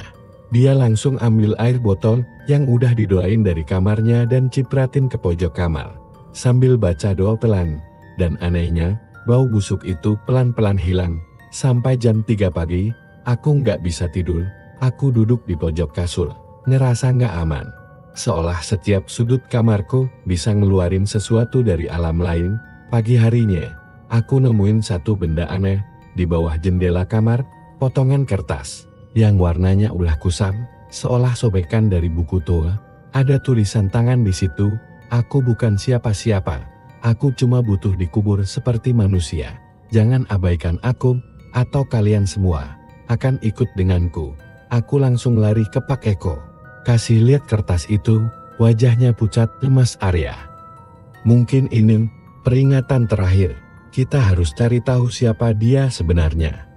[SPEAKER 2] Dia langsung ambil air botol yang udah didoain dari kamarnya dan cipratin ke pojok kamar. Sambil baca doa pelan, dan anehnya, bau busuk itu pelan-pelan hilang. Sampai jam 3 pagi, aku nggak bisa tidur. Aku duduk di pojok kasur, ngerasa nggak aman. Seolah setiap sudut kamarku bisa ngeluarin sesuatu dari alam lain. Pagi harinya, aku nemuin satu benda aneh di bawah jendela kamar, potongan kertas yang warnanya ulah kusam, seolah sobekan dari buku tua. Ada tulisan tangan di situ. Aku bukan siapa-siapa. Aku cuma butuh dikubur seperti manusia. Jangan abaikan aku, atau kalian semua akan ikut denganku. Aku langsung lari ke Pak Eko. Kasih lihat kertas itu, wajahnya pucat lemas. Arya, mungkin ini peringatan terakhir. Kita harus cari tahu siapa dia sebenarnya.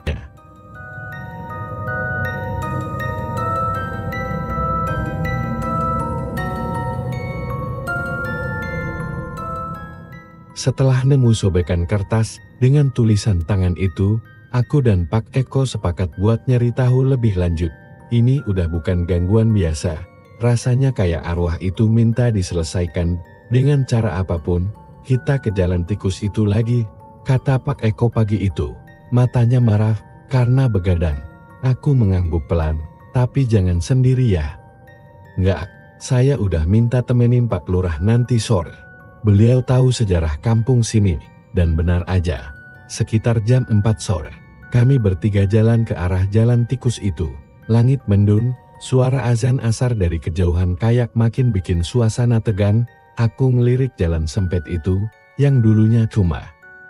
[SPEAKER 2] Setelah nemu sobekan kertas dengan tulisan tangan itu, aku dan Pak Eko sepakat buat nyari tahu lebih lanjut. Ini udah bukan gangguan biasa. Rasanya kayak arwah itu minta diselesaikan dengan cara apapun. Kita ke jalan tikus itu lagi, kata Pak Eko pagi itu. Matanya marah karena begadang. Aku mengangguk pelan, tapi jangan sendiri ya. Enggak, saya udah minta temenin Pak Lurah nanti sore. Beliau tahu sejarah kampung sini, dan benar aja. Sekitar jam 4 sore, kami bertiga jalan ke arah jalan tikus itu. Langit mendung, suara azan asar dari kejauhan kayak makin bikin suasana tegang. Aku ngelirik jalan sempit itu, yang dulunya cuma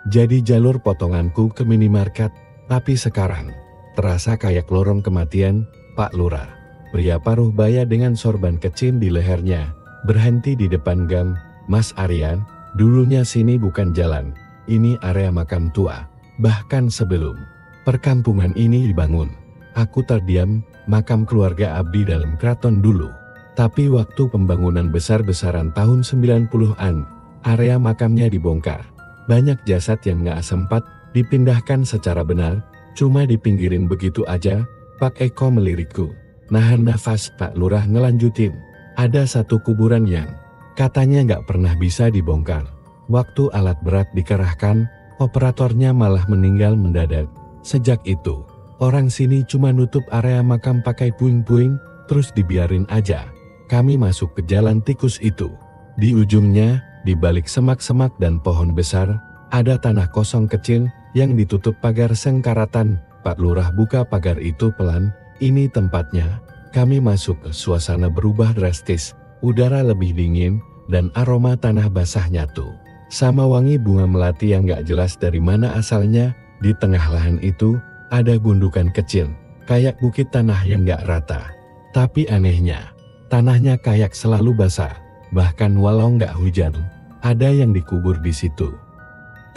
[SPEAKER 2] jadi jalur potonganku ke minimarket, tapi sekarang terasa kayak lorong kematian. Pak Lurah, pria paruh baya dengan sorban kecil di lehernya, berhenti di depan gang. Mas Aryan, dulunya sini bukan jalan, ini area makam tua. Bahkan sebelum perkampungan ini dibangun, aku terdiam, makam keluarga abdi dalam keraton dulu. Tapi waktu pembangunan besar-besaran tahun 90-an, area makamnya dibongkar. Banyak jasad yang nggak sempat dipindahkan secara benar, cuma dipinggirin begitu aja. Pak Eko melirikku. Nahan nafas. Pak Lurah ngelanjutin. Ada satu kuburan yang katanya nggak pernah bisa dibongkar. Waktu alat berat dikerahkan, operatornya malah meninggal mendadak. Sejak itu, orang sini cuma nutup area makam pakai puing-puing, terus dibiarin aja. Kami masuk ke jalan tikus itu. Di ujungnya, di balik semak-semak dan pohon besar, ada tanah kosong kecil yang ditutup pagar sengkaratan. Pak Lurah buka pagar itu pelan. Ini tempatnya. Kami masuk, suasana berubah drastis. Udara lebih dingin, dan aroma tanah basah nyatu sama wangi bunga melati yang gak jelas dari mana asalnya. Di tengah lahan itu, ada gundukan kecil, kayak bukit tanah yang gak rata. Tapi anehnya, tanahnya kayak selalu basah, bahkan walau gak hujan, ada yang dikubur di situ.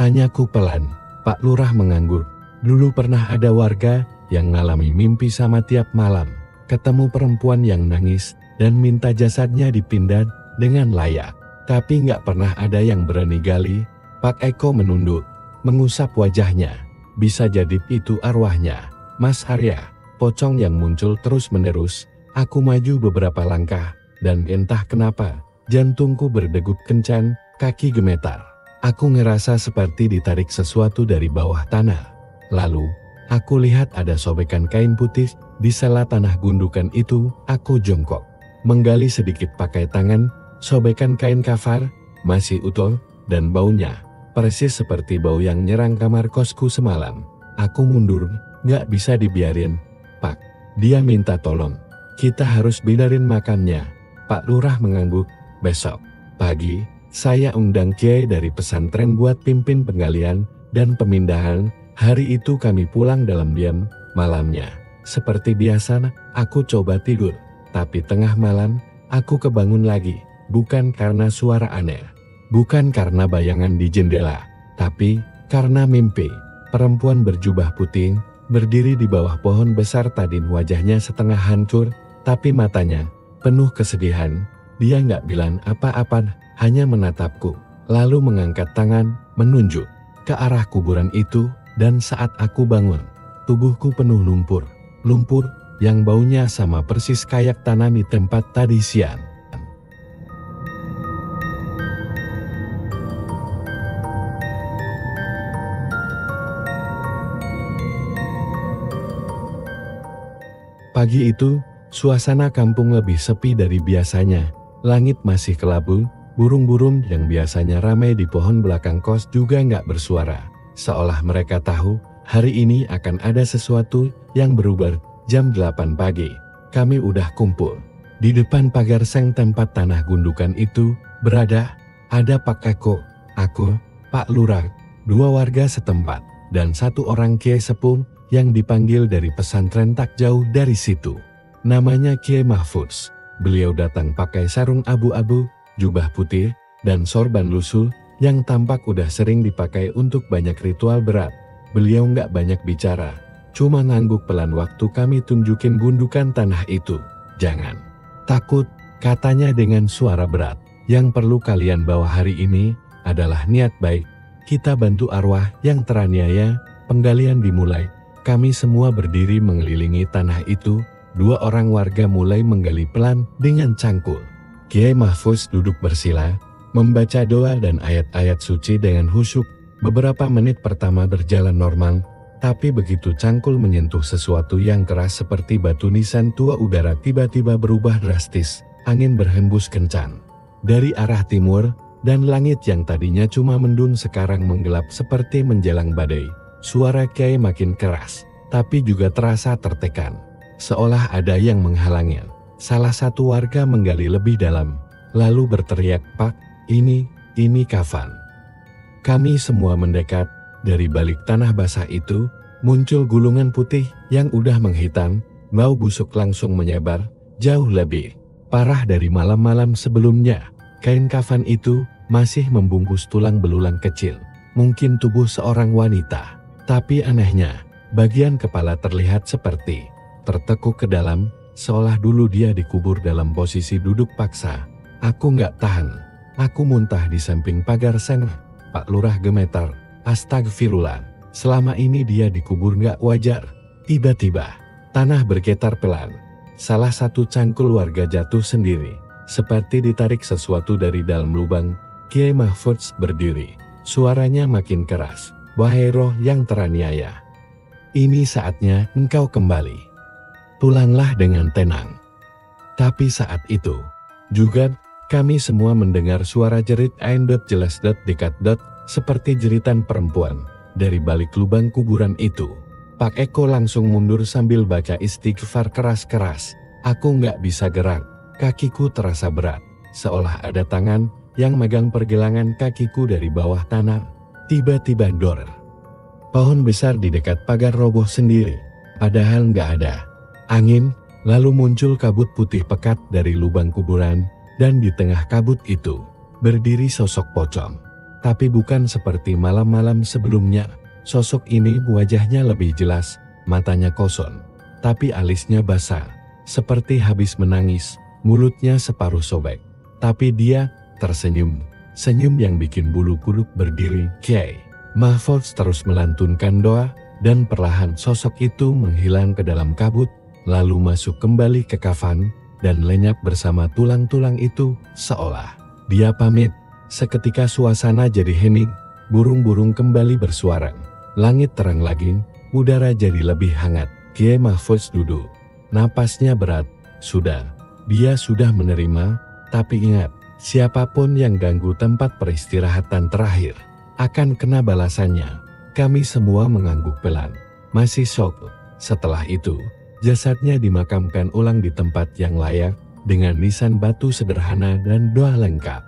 [SPEAKER 2] Tanyaku pelan. Pak Lurah mengangguk. Dulu pernah ada warga yang ngalami mimpi sama tiap malam, ketemu perempuan yang nangis, dan minta jasadnya dipindah dengan layak. Tapi nggak pernah ada yang berani gali. Pak Eko menunduk, mengusap wajahnya. Bisa jadi itu arwahnya. Mas Arya, pocong yang muncul terus-menerus. Aku maju beberapa langkah, dan entah kenapa, jantungku berdegup kencang, kaki gemetar. Aku ngerasa seperti ditarik sesuatu dari bawah tanah. Lalu, aku lihat ada sobekan kain putih di sela tanah gundukan itu. Aku jongkok, menggali sedikit pakai tangan. Sobekan kain kafan masih utuh dan baunya persis seperti bau yang nyerang kamar kosku semalam. Aku mundur, gak bisa dibiarin. Pak, dia minta tolong. Kita harus benerin makamnya. Pak Lurah mengangguk. Besok pagi, saya undang kiai dari pesantren buat pimpin penggalian dan pemindahan. Hari itu kami pulang dalam diam. Malamnya, seperti biasa, aku coba tidur. Tapi tengah malam, aku kebangun lagi. Bukan karena suara aneh. Bukan karena bayangan di jendela. Tapi karena mimpi. Perempuan berjubah putih, berdiri di bawah pohon besar tadi. Wajahnya setengah hancur, tapi matanya penuh kesedihan. Dia nggak bilang apa-apa, hanya menatapku. Lalu mengangkat tangan, menunjuk ke arah kuburan itu. Dan saat aku bangun, tubuhku penuh lumpur. Lumpur yang baunya sama persis kayak tanah di tempat tadi siang. Pagi itu, suasana kampung lebih sepi dari biasanya. Langit masih kelabu, burung-burung yang biasanya ramai di pohon belakang kos juga nggak bersuara. Seolah mereka tahu, hari ini akan ada sesuatu yang berubah. Jam 8 pagi, kami udah kumpul. Di depan pagar seng tempat tanah gundukan itu berada, ada Pak Eko, aku, Pak Lurah, 2 warga setempat, dan 1 orang kiai sepuh yang dipanggil dari pesantren tak jauh dari situ. Namanya Kiai Mahfudz. Beliau datang pakai sarung abu-abu, jubah putih, dan sorban lusuh yang tampak udah sering dipakai untuk banyak ritual berat. Beliau nggak banyak bicara, cuma ngangguk pelan waktu kami tunjukin gundukan tanah itu. Jangan takut, katanya dengan suara berat. Yang perlu kalian bawa hari ini adalah niat baik. Kita bantu arwah yang teraniaya. Penggalian dimulai. Kami semua berdiri mengelilingi tanah itu. 2 orang warga mulai menggali pelan dengan cangkul. Kiai Mahfudz duduk bersila, membaca doa dan ayat-ayat suci dengan khusyuk. Beberapa menit pertama berjalan normal, tapi begitu cangkul menyentuh sesuatu yang keras seperti batu nisan tua, udara tiba-tiba berubah drastis. Angin berhembus kencang dari arah timur, dan langit yang tadinya cuma mendung sekarang menggelap seperti menjelang badai. Suara Kiai makin keras, tapi juga terasa tertekan. Seolah ada yang menghalangi. Salah satu warga menggali lebih dalam, lalu berteriak, "Pak, ini kafan." Kami semua mendekat. Dari balik tanah basah itu, muncul gulungan putih yang udah menghitam. Bau busuk langsung menyebar, jauh lebih parah dari malam-malam sebelumnya. Kain kafan itu masih membungkus tulang belulang kecil, mungkin tubuh seorang wanita. Tapi anehnya, bagian kepala terlihat seperti tertekuk ke dalam, seolah dulu dia dikubur dalam posisi duduk paksa. Aku nggak tahan. Aku muntah di samping pagar seng. Pak Lurah gemetar. Astagfirullah. Selama ini dia dikubur nggak wajar. Tiba-tiba, tanah bergetar pelan. Salah satu cangkul warga jatuh sendiri. Seperti ditarik sesuatu dari dalam lubang. Kiai Mahfudz berdiri. Suaranya makin keras. Wahai roh yang teraniaya, ini saatnya engkau kembali. Pulanglah dengan tenang. Tapi saat itu juga kami semua mendengar suara jerit jelas dekat seperti jeritan perempuan dari balik lubang kuburan itu. Pak Eko langsung mundur sambil baca istighfar keras-keras. Aku nggak bisa gerak, kakiku terasa berat, seolah ada tangan yang megang pergelangan kakiku dari bawah tanah. Tiba-tiba dor. Pohon besar di dekat pagar roboh sendiri, padahal nggak ada angin. Lalu muncul kabut putih pekat dari lubang kuburan, dan di tengah kabut itu berdiri sosok pocong. Tapi bukan seperti malam-malam sebelumnya. Sosok ini wajahnya lebih jelas, matanya kosong, tapi alisnya basah, seperti habis menangis. Mulutnya separuh sobek, tapi dia tersenyum. Senyum yang bikin bulu kuduk berdiri. Kiai Mahfudz terus melantunkan doa, dan perlahan sosok itu menghilang ke dalam kabut, lalu masuk kembali ke kafan, dan lenyap bersama tulang-tulang itu, seolah dia pamit. Seketika suasana jadi hening, burung-burung kembali bersuara. Langit terang lagi, udara jadi lebih hangat. Kiai Mahfudz duduk. Napasnya berat. Sudah. Dia sudah menerima, tapi ingat, siapapun yang ganggu tempat peristirahatan terakhir akan kena balasannya. Kami semua mengangguk pelan. Masih shock. Setelah itu, jasadnya dimakamkan ulang di tempat yang layak dengan nisan batu sederhana dan doa lengkap.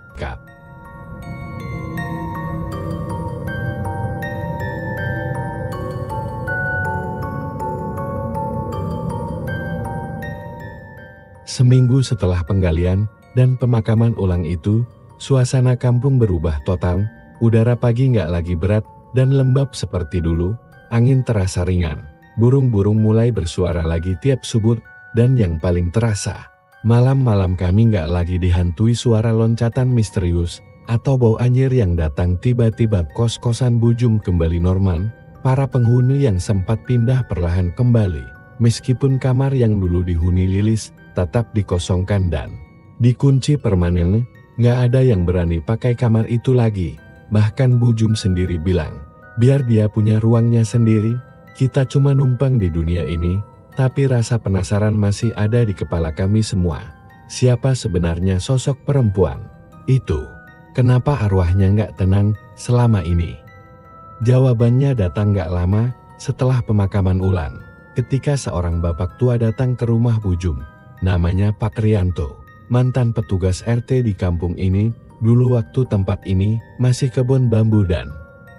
[SPEAKER 2] Seminggu setelah penggalian dan pemakaman ulang itu, suasana kampung berubah total. Udara pagi nggak lagi berat dan lembab seperti dulu. Angin terasa ringan. Burung-burung mulai bersuara lagi tiap subuh. Dan yang paling terasa, malam-malam kami nggak lagi dihantui suara loncatan misterius atau bau anjir yang datang tiba-tiba. Kos-kosan Bujum kembali normal. Para penghuni yang sempat pindah perlahan kembali. Meskipun kamar yang dulu dihuni Lilis tetap dikosongkan dan dikunci permanen, nggak ada yang berani pakai kamar itu lagi. Bahkan Bujum sendiri bilang, biar dia punya ruangnya sendiri, kita cuma numpang di dunia ini, tapi rasa penasaran masih ada di kepala kami semua. Siapa sebenarnya sosok perempuan itu? Kenapa arwahnya nggak tenang selama ini? Jawabannya datang nggak lama setelah pemakaman ulang, ketika seorang bapak tua datang ke rumah Bujum. Namanya Pak Rianto, mantan petugas RT di kampung ini. Dulu waktu tempat ini masih kebun bambu dan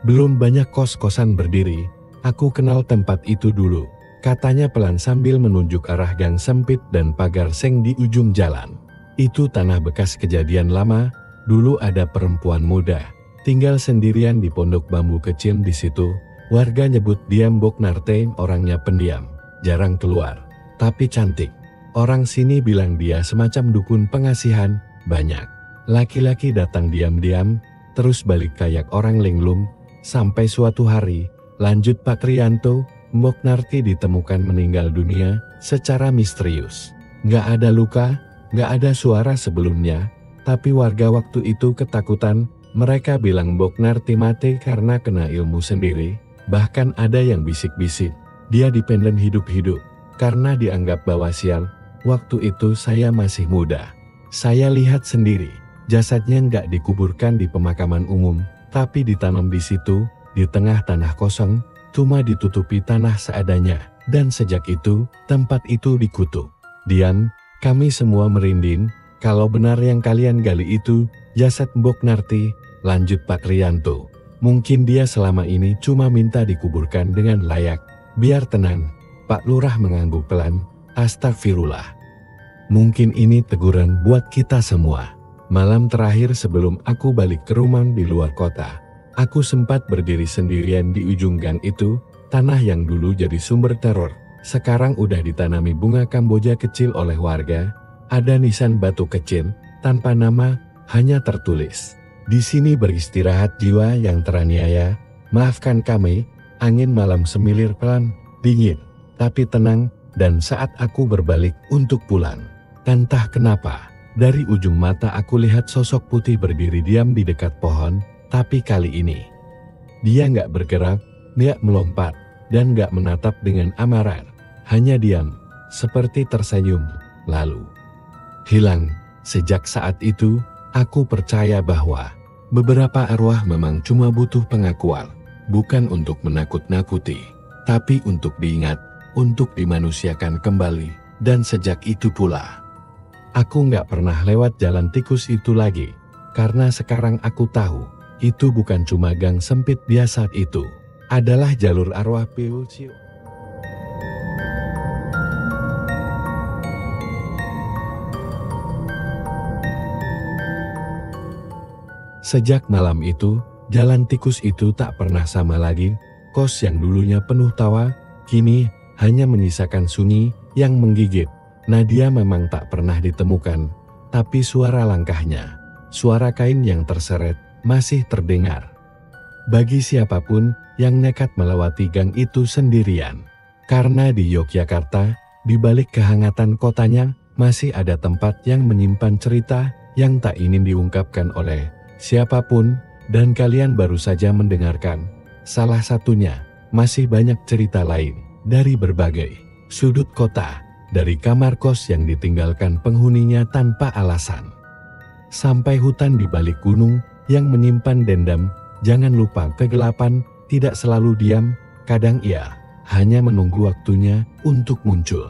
[SPEAKER 2] belum banyak kos-kosan berdiri. Aku kenal tempat itu dulu, katanya pelan sambil menunjuk arah gang sempit dan pagar seng di ujung jalan. Itu tanah bekas kejadian lama. Dulu ada perempuan muda tinggal sendirian di pondok bambu kecil di situ. Warga nyebut dia Mbok Narte. Orangnya pendiam, jarang keluar, tapi cantik. Orang sini bilang dia semacam dukun pengasihan. Banyak laki-laki datang diam-diam, terus balik kayak orang linglung. Sampai suatu hari, lanjut Pak Rianto, Mbok Narti ditemukan meninggal dunia secara misterius. Nggak ada luka, nggak ada suara sebelumnya, tapi warga waktu itu ketakutan. Mereka bilang Mbok Narti mati karena kena ilmu sendiri. Bahkan ada yang bisik-bisik, dia dipendem hidup-hidup karena dianggap bawa sial. Waktu itu saya masih muda. Saya lihat sendiri, jasadnya nggak dikuburkan di pemakaman umum, tapi ditanam di situ, di tengah tanah kosong, cuma ditutupi tanah seadanya. Dan sejak itu, tempat itu dikutuk. Diam, kami semua merinding. Kalau benar yang kalian gali itu jasad Mbok Narti, lanjut Pak Rianto, mungkin dia selama ini cuma minta dikuburkan dengan layak. Biar tenang. Pak Lurah mengangguk pelan. Astagfirullah. Mungkin ini teguran buat kita semua. Malam terakhir sebelum aku balik ke rumah di luar kota, aku sempat berdiri sendirian di ujung gang itu. Tanah yang dulu jadi sumber teror, sekarang udah ditanami bunga kamboja kecil oleh warga. Ada nisan batu kecil, tanpa nama, hanya tertulis, "Di sini beristirahat jiwa yang teraniaya. Maafkan kami." Angin malam semilir pelan, dingin, tapi tenang. Dan saat aku berbalik untuk pulang, entah kenapa, dari ujung mata aku lihat sosok putih berdiri diam di dekat pohon. Tapi kali ini, dia nggak bergerak, nggak melompat, dan nggak menatap dengan amarah. Hanya diam, seperti tersenyum, lalu hilang. Sejak saat itu, aku percaya bahwa beberapa arwah memang cuma butuh pengakuan, bukan untuk menakut-nakuti, tapi untuk diingat, untuk dimanusiakan kembali. Dan sejak itu pula, aku nggak pernah lewat jalan tikus itu lagi, karena sekarang aku tahu, itu bukan cuma gang sempit biasa, itu adalah jalur arwah Piulcio. Sejak malam itu, jalan tikus itu tak pernah sama lagi. Kos yang dulunya penuh tawa, kini hanya menyisakan sunyi yang menggigit. Nadia memang tak pernah ditemukan, tapi suara langkahnya, suara kain yang terseret, masih terdengar. Bagi siapapun yang nekat melewati gang itu sendirian. Karena di Yogyakarta, di balik kehangatan kotanya, masih ada tempat yang menyimpan cerita yang tak ingin diungkapkan oleh siapapun, dan kalian baru saja mendengarkan salah satunya masih banyak cerita lain dari berbagai sudut kota, dari kamar kos yang ditinggalkan penghuninya tanpa alasan, sampai hutan di balik gunung yang menyimpan dendam. Jangan lupa, kegelapan tidak selalu diam, kadang ia hanya menunggu waktunya untuk muncul.